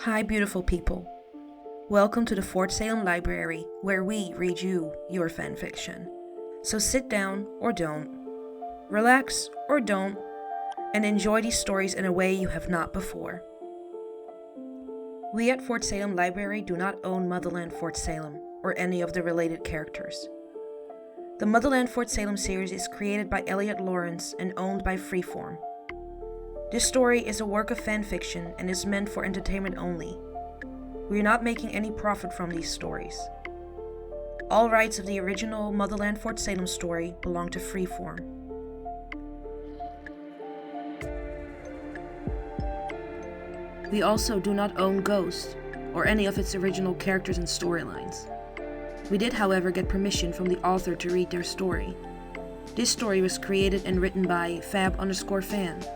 Hi, beautiful people. Welcome to the Fort Salem Library, where we read you your fanfiction. So sit down or don't, relax or don't, and enjoy these stories in a way you have not before. We at Fort Salem Library do not own Motherland Fort Salem or any of the related characters. The Motherland Fort Salem series is created by Elliot Lawrence and owned by Freeform. This story is a work of fanfiction and is meant for entertainment only. We are not making any profit from these stories. All rights of the original Motherland Fort Salem story belong to Freeform. We also do not own Ghost, or any of its original characters and storylines. We did, however, get permission from the author to read their story. This story was created and written by fab_fan,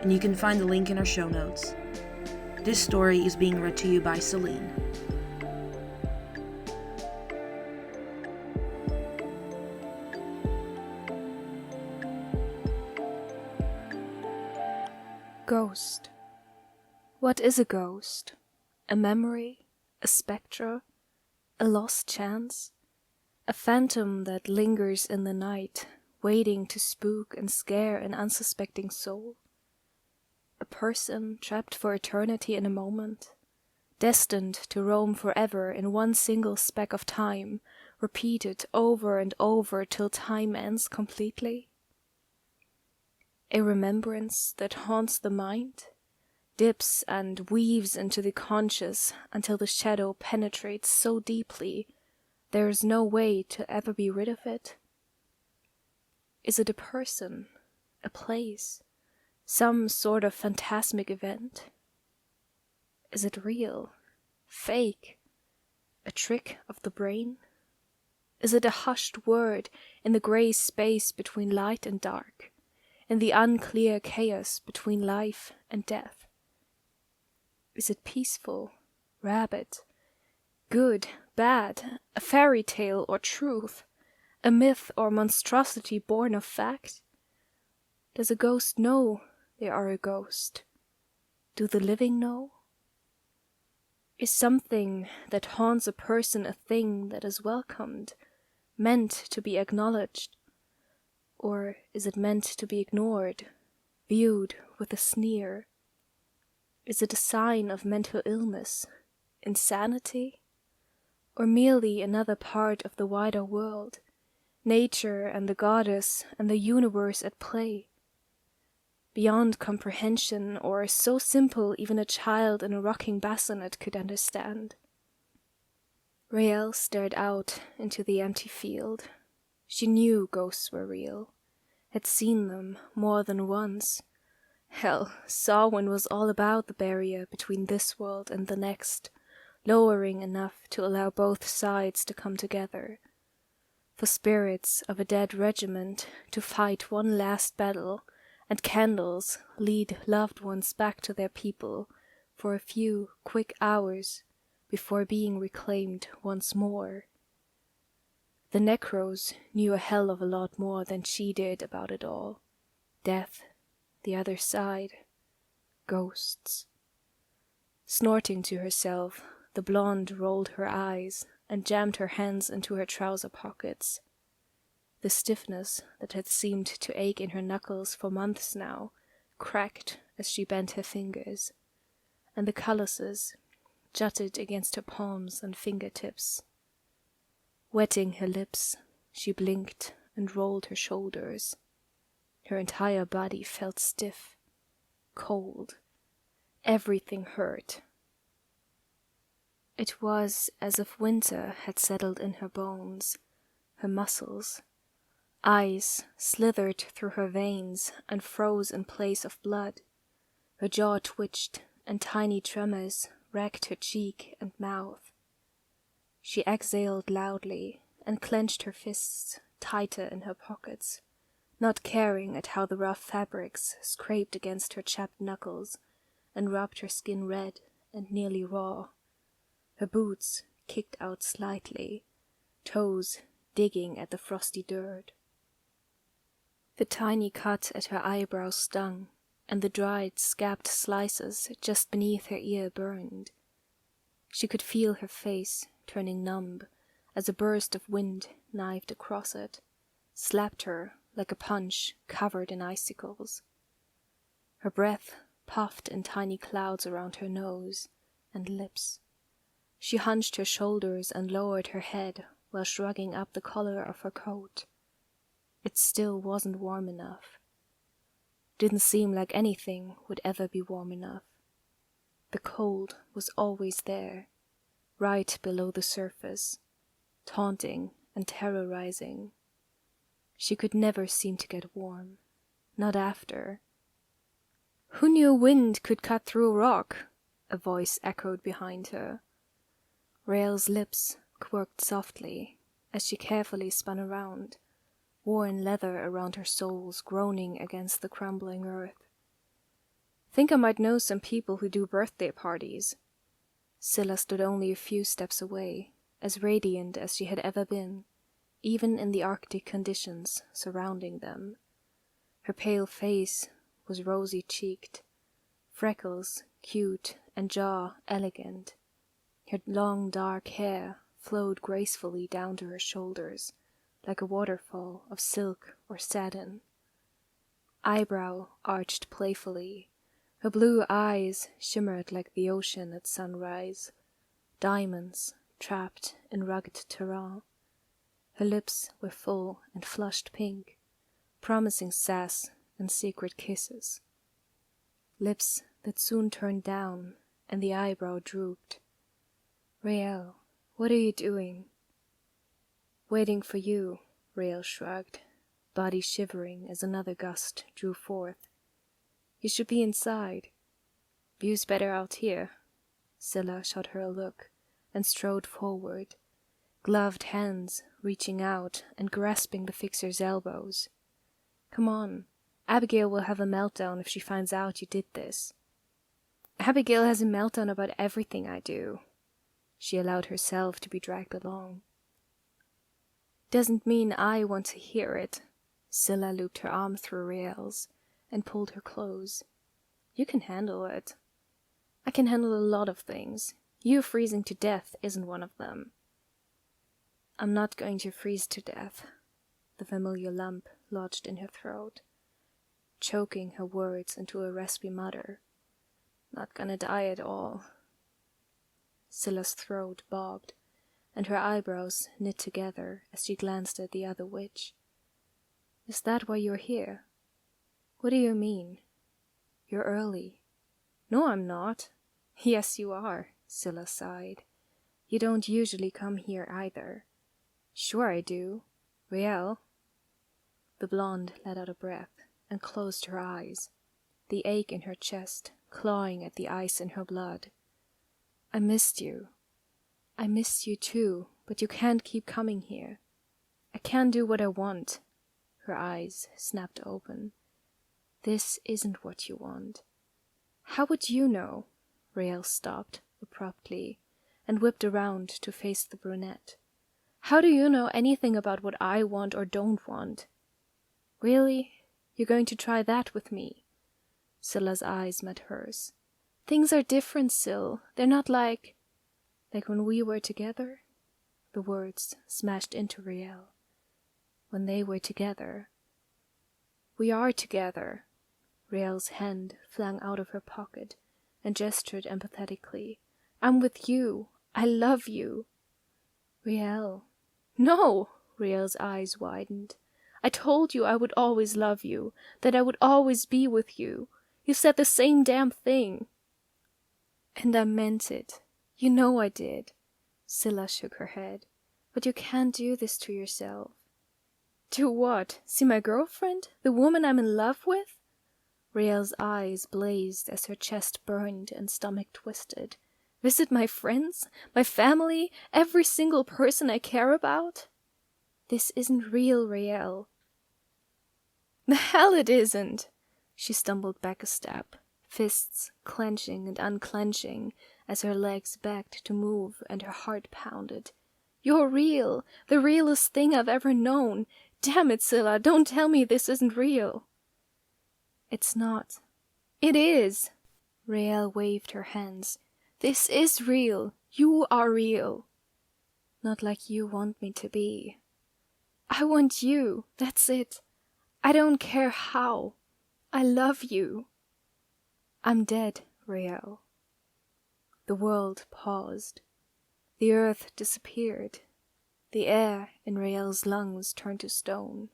and you can find the link in our show notes. This story is being read to you by Celine. Ghost. What is a ghost? A memory? A spectre? A lost chance? A phantom that lingers in the night, waiting to spook and scare an unsuspecting soul? A person trapped for eternity in a moment, destined to roam forever in one single speck of time, repeated over and over till time ends completely? A remembrance that haunts the mind, dips and weaves into the conscious until the shadow penetrates so deeply there is no way to ever be rid of it? Is it a person, a place, some sort of phantasmic event? Is it real, fake, a trick of the brain? Is it a hushed word in the grey space between light and dark, in the unclear chaos between life and death? Is it peaceful, rabid, good, bad, a fairy tale or truth, a myth or monstrosity born of fact? Does a ghost know they are a ghost? Do the living know? Is something that haunts a person a thing that is welcomed, meant to be acknowledged? Or is it meant to be ignored, viewed with a sneer? Is it a sign of mental illness, insanity? Or merely another part of the wider world, nature and the goddess and the universe at play? Beyond comprehension, or so simple even a child in a rocking bassinet could understand. Raelle stared out into the empty field. She knew ghosts were real, had seen them more than once. Hell, Samhain was all about the barrier between this world and the next, lowering enough to allow both sides to come together. For spirits of a dead regiment to fight one last battle, and candles lead loved ones back to their people for a few quick hours before being reclaimed once more. The necros knew a hell of a lot more than she did about it all. Death, the other side, ghosts. Snorting to herself, the blonde rolled her eyes and jammed her hands into her trouser pockets. The stiffness that had seemed to ache in her knuckles for months now cracked as she bent her fingers, and the calluses jutted against her palms and fingertips. Wetting her lips, she blinked and rolled her shoulders. Her entire body felt stiff, cold. Everything hurt. It was as if winter had settled in her bones, her muscles. Ice slithered through her veins and froze in place of blood. Her jaw twitched, and tiny tremors racked her cheek and mouth. She exhaled loudly and clenched her fists tighter in her pockets, not caring at how the rough fabrics scraped against her chapped knuckles and rubbed her skin red and nearly raw. Her boots kicked out slightly, toes digging at the frosty dirt. The tiny cut at her eyebrow stung, and the dried, scabbed slices just beneath her ear burned. She could feel her face turning numb as a burst of wind knifed across it, slapped her like a punch covered in icicles. Her breath puffed in tiny clouds around her nose and lips. She hunched her shoulders and lowered her head while shrugging up the collar of her coat. It still wasn't warm enough. Didn't seem like anything would ever be warm enough. The cold was always there, right below the surface, taunting and terrorizing. She could never seem to get warm, not after. "Who knew wind could cut through a rock?" a voice echoed behind her. Rael's lips quirked softly as she carefully spun around, worn leather around her soles groaning against the crumbling earth. "Think I might know some people who do birthday parties." Scylla stood only a few steps away, as radiant as she had ever been, even in the Arctic conditions surrounding them. Her pale face was rosy-cheeked, freckles cute and jaw elegant. Her long dark hair flowed gracefully down to her shoulders, like a waterfall of silk or satin. Eyebrow arched playfully, her blue eyes shimmered like the ocean at sunrise, diamonds trapped in rugged terrain. Her lips were full and flushed pink, promising sass and secret kisses. Lips that soon turned down and the eyebrow drooped. "Rael, what are you doing?" "Waiting for you," Rael shrugged, body shivering as another gust drew forth. "You should be inside." "View's better out here." Scylla shot her a look and strode forward, gloved hands reaching out and grasping the fixer's elbows. "Come on. Abigail will have a meltdown if she finds out you did this." "Abigail has a meltdown about everything I do." She allowed herself to be dragged along. "Doesn't mean I want to hear it." Scylla looped her arm through Rael's and pulled her close. "You can handle it." "I can handle a lot of things. You freezing to death isn't one of them." "I'm not going to freeze to death." The familiar lump lodged in her throat, choking her words into a raspy mutter. "Not gonna die at all." Scylla's throat bobbed, and her eyebrows knit together as she glanced at the other witch. "Is that why you're here?" "What do you mean?" "You're early." "No, I'm not." "Yes, you are," Scylla sighed. "You don't usually come here either." "Sure I do. Rael." The blonde let out a breath and closed her eyes, the ache in her chest clawing at the ice in her blood. "I missed you." "I missed you too, but you can't keep coming here." "I can't do what I want." Her eyes snapped open. "This isn't what you want." "How would you know?" Rael stopped abruptly and whipped around to face the brunette. "How do you know anything about what I want or don't want?" "Really? You're going to try that with me?" Scylla's eyes met hers. "Things are different, Syl. They're not like when we were together." The words smashed into Rael. When they were together. "We are together." Rael's hand flung out of her pocket and gestured empathetically. "I'm with you. I love you." "Rael." "No!" Rael's eyes widened. "I told you I would always love you, that I would always be with you. You said the same damn thing." "And I meant it. You know I did." Scylla shook her head. "But you can't do this to yourself." "Do what? See my girlfriend? The woman I'm in love with?" Rael's eyes blazed as her chest burned and stomach twisted. "Visit my friends? My family? Every single person I care about?" "This isn't real, Rael." "The hell it isn't!" She stumbled back a step, fists clenching and unclenching as her legs begged to move and her heart pounded. "You're real, the realest thing I've ever known. Damn it, Scylla, don't tell me this isn't real." "It's not." "It is." Rael waved her hands. "This is real. You are real. Not like you want me to be. I want you, that's it. I don't care how. I love you. I'm dead, Rael. The world paused. The earth disappeared. The air in Rael's lungs turned to stone.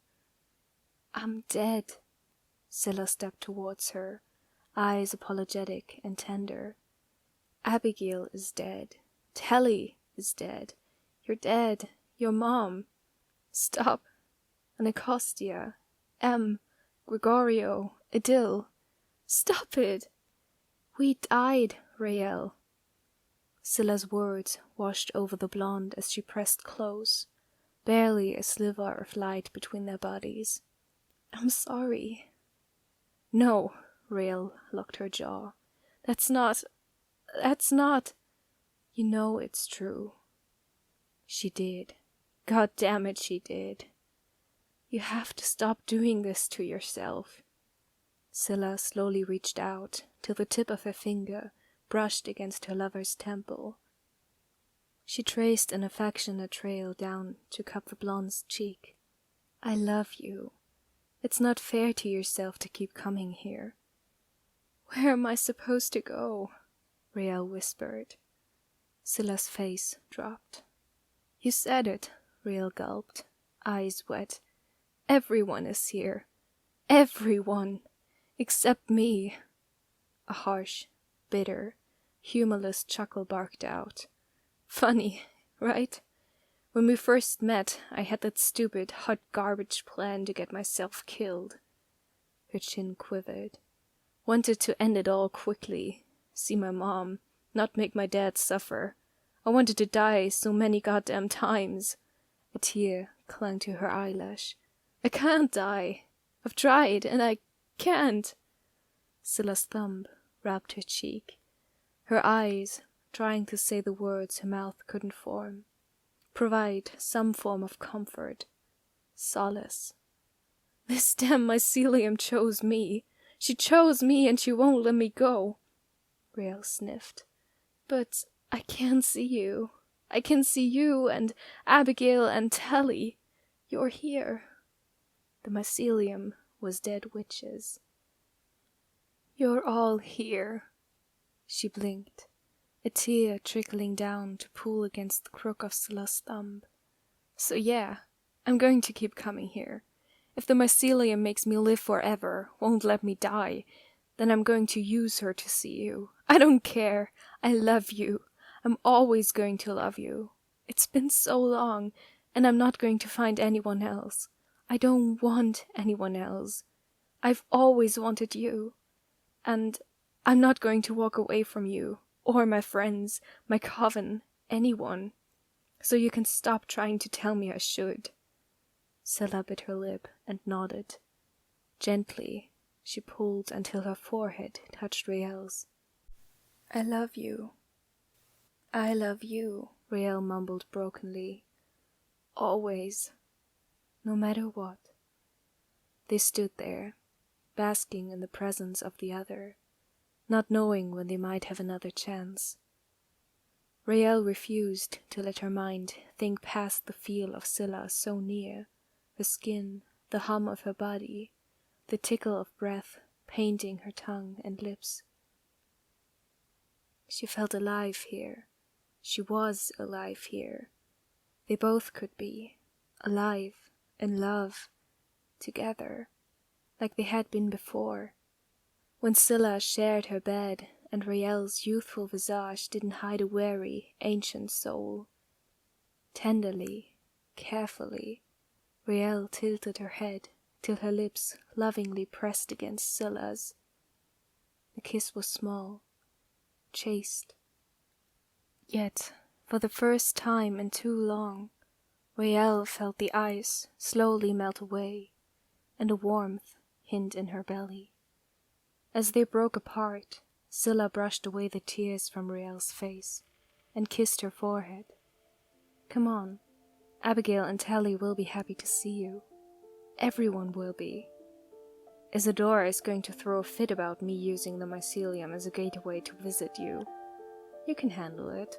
I'm dead. Scylla stepped towards her, eyes apologetic and tender. Abigail is dead. Telly is dead. You're dead. Your mom. Stop. Anacostia. Gregorio. Idil. Stop it. We died, Rael. Scylla's words washed over the blonde as she pressed close, barely a sliver of light between their bodies. I'm sorry. No, Rael locked her jaw. That's not... You know it's true. She did. God damn it, she did. You have to stop doing this to yourself. Scylla slowly reached out till the tip of her finger brushed against her lover's temple. She traced an affectionate trail down to cup the blonde's cheek. I love you. It's not fair to yourself to keep coming here. Where am I supposed to go? Rael whispered. Scylla's face dropped. You said it, Rael gulped, eyes wet. Everyone is here. Everyone. Except me. A harsh, bitter, humorless chuckle barked out. Funny, right? When we first met, I had that stupid, hot garbage plan to get myself killed. Her chin quivered. Wanted to end it all quickly. See my mom, not make my dad suffer. I wanted to die so many goddamn times. A tear clung to her eyelash. I can't die. I've tried, and I can't. Scylla's thumb wrapped her cheek. Her eyes, trying to say the words her mouth couldn't form. Provide some form of comfort. Solace. This damn mycelium chose me. She chose me and she won't let me go. Rael sniffed. But I can see you. I can see you and Abigail and Telly. You're here. The mycelium was dead witches. You're all here. She blinked, a tear trickling down to pool against the crook of Scylla's thumb. So yeah, I'm going to keep coming here. If the mycelium makes me live forever, won't let me die, then I'm going to use her to see you. I don't care. I love you. I'm always going to love you. It's been so long, and I'm not going to find anyone else. I don't want anyone else. I've always wanted you. And I'm not going to walk away from you, or my friends, my coven, anyone. So you can stop trying to tell me I should. Scylla bit her lip and nodded. Gently, she pulled until her forehead touched Rael's. I love you. I love you, Rael mumbled brokenly. Always. No matter what. They stood there, basking in the presence of the other, not knowing when they might have another chance. Rael refused to let her mind think past the feel of Scylla so near, her skin, the hum of her body, the tickle of breath painting her tongue and lips. She felt alive here. She was alive here. They both could be, alive, in love, together, like they had been before. When Scylla shared her bed and Rael's youthful visage didn't hide a weary, ancient soul. Tenderly, carefully, Rael tilted her head till her lips lovingly pressed against Scylla's. The kiss was small, chaste. Yet, for the first time in too long, Rael felt the ice slowly melt away, and a warmth hint in her belly. As they broke apart, Scylla brushed away the tears from Rael's face, and kissed her forehead. Come on, Abigail and Telly will be happy to see you. Everyone will be. Isadora is going to throw a fit about me using the mycelium as a gateway to visit you. You can handle it.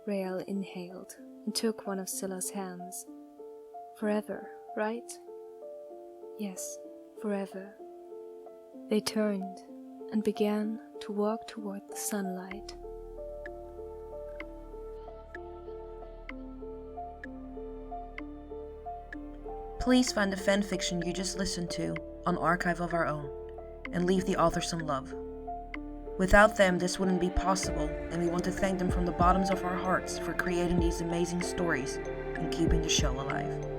Rael inhaled and took one of Scylla's hands. Forever, right? Yes, forever. They turned and began to walk toward the sunlight. Please find the fanfiction you just listened to on Archive of Our Own and leave the author some love. Without them, this wouldn't be possible, and we want to thank them from the bottoms of our hearts for creating these amazing stories and keeping the show alive.